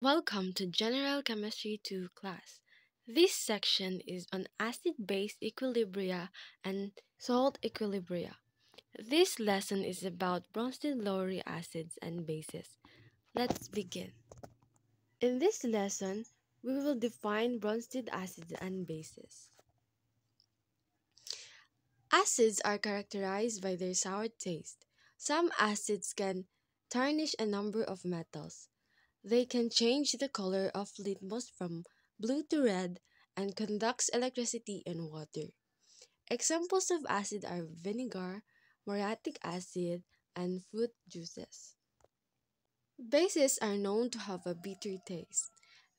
Welcome to General Chemistry 2 class. This section is on acid-base equilibria and salt equilibria. This lesson is about Bronsted Lowry acids and bases. Let's begin. In this lesson, we will define Bronsted acids and bases. Acids are characterized by their sour taste. Some acids can tarnish a number of metals. They can change the color of litmus from blue to red and conducts electricity in water. Examples of acid are vinegar, muriatic acid, and fruit juices. Bases are known to have a bitter taste.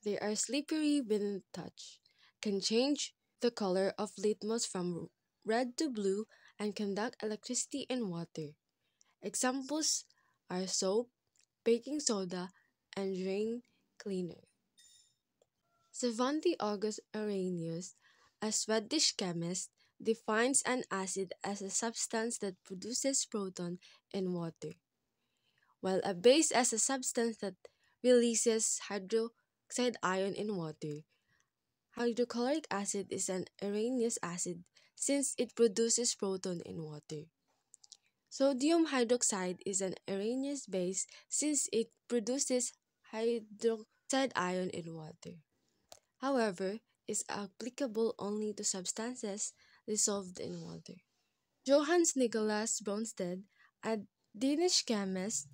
They are slippery when touched, can change the color of litmus from red to blue, and conduct electricity in water. Examples are soap, baking soda, and drain cleaner. Svante August Arrhenius, a Swedish chemist, defines an acid as a substance that produces proton in water, while a base as a substance that releases hydroxide ion in water. Hydrochloric acid is an Arrhenius acid since it produces proton in water. Sodium hydroxide is an Arrhenius base since it produces hydroxide ion in water. However, is applicable only to substances dissolved in water. Johannes Nicholas Bronsted, a Danish chemist,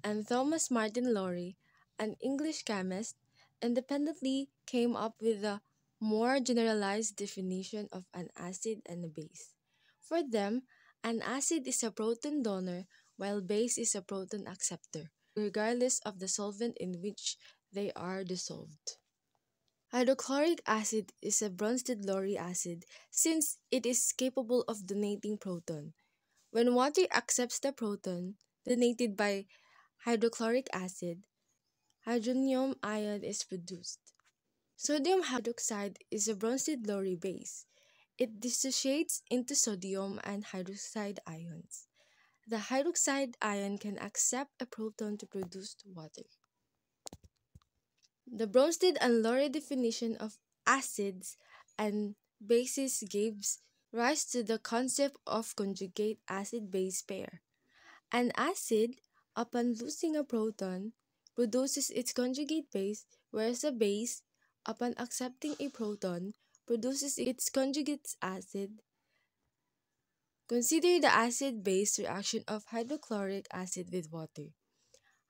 and Thomas Martin Lowry, an English chemist, independently came up with a more generalized definition of an acid and a base. For them, an acid is a proton donor while base is a proton acceptor, regardless of the solvent in which they are dissolved. Hydrochloric acid is a Bronsted Lowry acid since it is capable of donating proton. When water accepts the proton donated by hydrochloric acid, hydronium ion is produced. Sodium hydroxide is a Bronsted Lowry base. It dissociates into sodium and hydroxide ions. The hydroxide ion can accept a proton to produce water. The Bronsted and Lowry definition of acids and bases gives rise to the concept of conjugate acid-base pair. An acid, upon losing a proton, produces its conjugate base, whereas a base, upon accepting a proton, produces its conjugate acid. Consider the acid-base reaction of hydrochloric acid with water.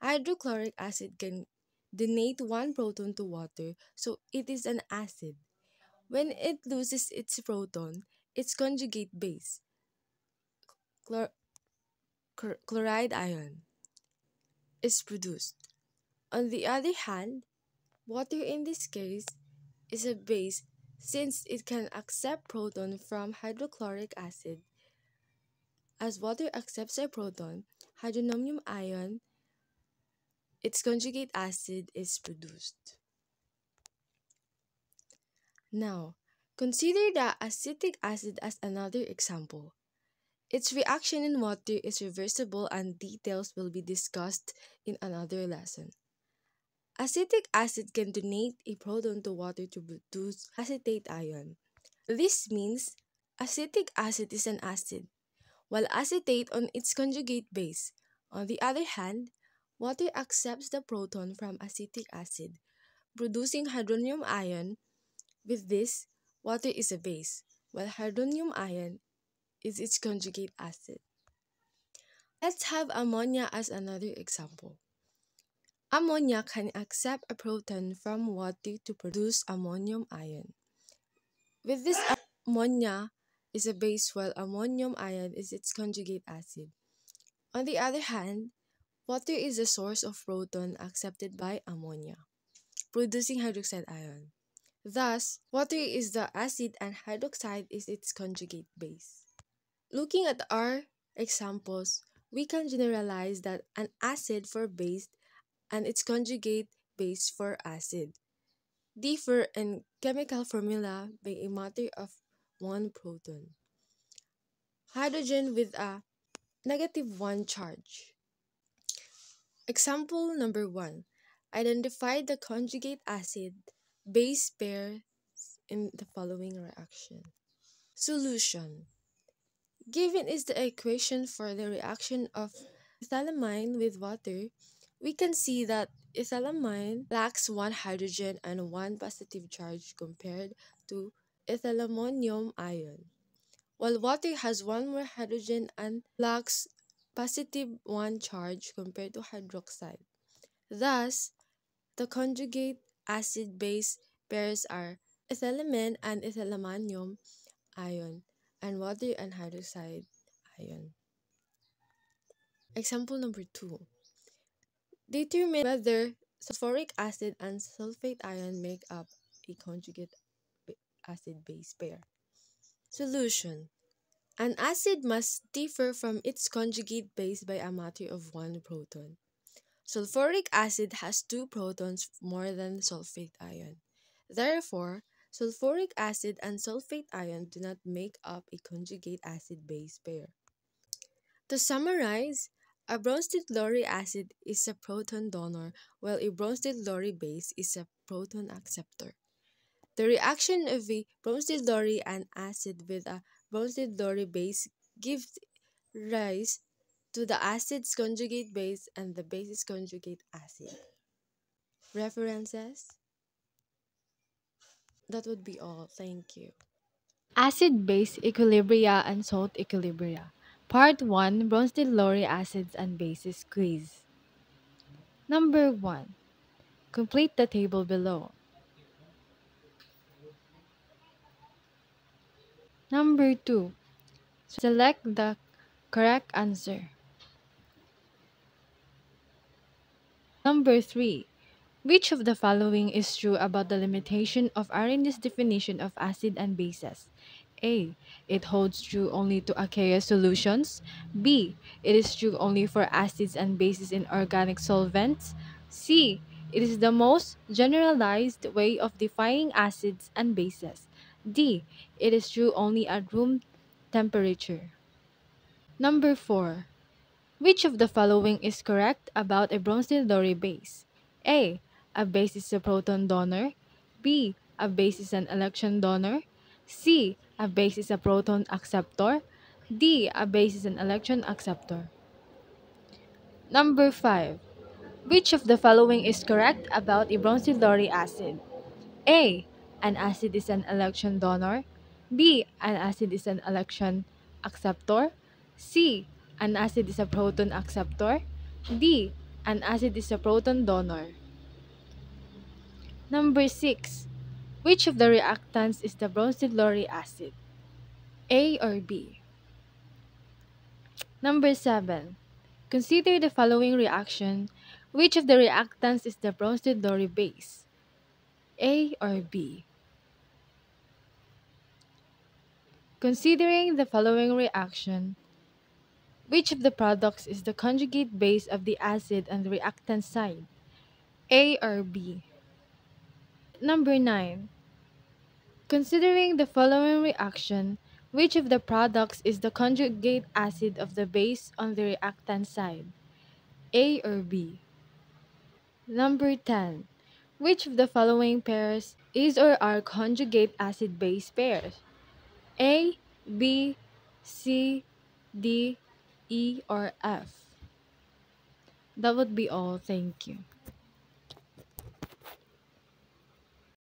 Hydrochloric acid can donate one proton to water, so it is an acid. When it loses its proton, its conjugate base, chlor- chloride ion, is produced. On the other hand, water in this case is a base since it can accept proton from hydrochloric acid. As water accepts a proton, hydronium ion, its conjugate acid, is produced. Now, consider the acetic acid as another example. Its reaction in water is reversible and details will be discussed in another lesson. Acetic acid can donate a proton to water to produce acetate ion. This means acetic acid is an acid, while acetate on its conjugate base. On the other hand, water accepts the proton from acetic acid, producing hydronium ion. With this, water is a base, while hydronium ion is its conjugate acid. Let's have ammonia as another example. Ammonia can accept a proton from water to produce ammonium ion. With this, ammonia is a base while ammonium ion is its conjugate acid. On the other hand, water is a source of proton accepted by ammonia, producing hydroxide ion. Thus, water is the acid and hydroxide is its conjugate base. Looking at our examples, we can generalize that an acid for base and its conjugate base for acid differ in chemical formula by a matter of one proton. Hydrogen with a -1 charge. Example number 1. Identify the conjugate acid base pair in the following reaction. Solution. Given is the equation for the reaction of ethylamine with water, we can see that ethylamine lacks one hydrogen and one positive charge compared to ethylammonium ion, while water has one more hydrogen and lacks positive one charge compared to hydroxide. Thus, the conjugate acid base pairs are ethylamine and ethylammonium ion, and water and hydroxide ion. Example number 2. Determine whether sulfuric acid and sulfate ion make up a conjugate acid base pair. Solution. An acid must differ from its conjugate base by a matter of one proton. Sulfuric acid has two protons more than sulfate ion. Therefore, sulfuric acid and sulfate ion do not make up a conjugate acid base pair. To summarize, a Bronsted Lowry acid is a proton donor while a Bronsted Lowry base is a proton acceptor. The reaction of a Bronsted Lowry and acid with a Bronsted Lowry base gives rise to the acid's conjugate base and the base's conjugate acid. References? That would be all. Thank you. Acid-base equilibria and salt equilibria. Part 1, Bronsted Lowry acids and bases quiz. Number 1. Complete the table below. Number 2. Select the correct answer. Number 3. Which of the following is true about the limitation of Arrhenius' definition of acid and bases? A. It holds true only to aqueous solutions. B. It is true only for acids and bases in organic solvents. C. It is the most generalized way of defining acids and bases. D. It is true only at room temperature. Number 4. Which of the following is correct about a Bronsted Lowry base? A. A base is a proton donor. B. A base is an electron donor. C. A base is a proton acceptor. D. A base is an electron acceptor. Number 5. Which of the following is correct about a Bronsted Lowry acid? A. An acid is an electron donor. B. An acid is an electron acceptor. C. An acid is a proton acceptor. D. An acid is a proton donor. Number 6. Which of the reactants is the Bronsted Lowry acid? A or B? Number 7. Consider the following reaction. Which of the reactants is the Bronsted Lowry base? A or B? Considering the following reaction, which of the products is the conjugate base of the acid on the reactant side? A or B? Number 9. Considering the following reaction, which of the products is the conjugate acid of the base on the reactant side? A or B? Number 10. Which of the following pairs is or are conjugate acid-base pairs? A, B, C, D, E, or F? That would be all. Thank you.